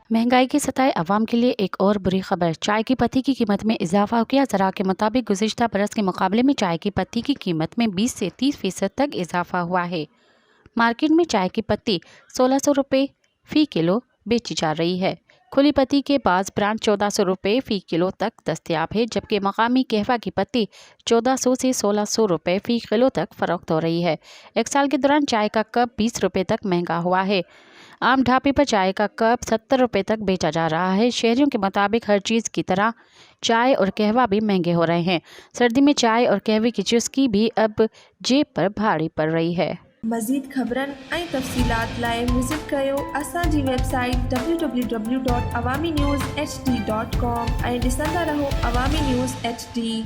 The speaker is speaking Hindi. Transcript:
महंगाई की सताए अवाम के लिए एक और बुरी खबर। चाय की पत्ती की कीमत में इजाफा हो गया। ज़रा के मुताबिक गुज़िश्ता बरस के मुकाबले में चाय की पत्ती की कीमत में 20 से 30% तक इजाफा हुआ है। मार्केट में चाय की पत्ती 1600 रुपये फ़ी किलो बेची जा रही है। खुली पत्ती के बाद ब्रांड 1400 रुपये फ़ी किलो तक दस्तयाब है, जबकि मकामी कहवा की पत्ती 1400 से 1600 रुपये फ़ी किलो तक फ़रोख्त हो रही है। एक साल के दौरान चाय का कप 20 रुपये तक महंगा हुआ है। आम ढाबे पर चाय का कप 70 रुपये तक बेचा जा रहा है। शहरियों के मुताबिक हर चीज़ की तरह चाय और कहवा भी महंगे हो रहे हैं। सर्दी में चाय और कहवे की चुस्की भी अब जेब पर भारी पड़ रही है। मज़ीद ख़बरनि ऐं तफ़सीलात लाइ विज़िट कयो असांजी वेबसाइट www.awamiNewsHD.com ऐं ॾिसंदा रहो अवामी न्यूज़ HD।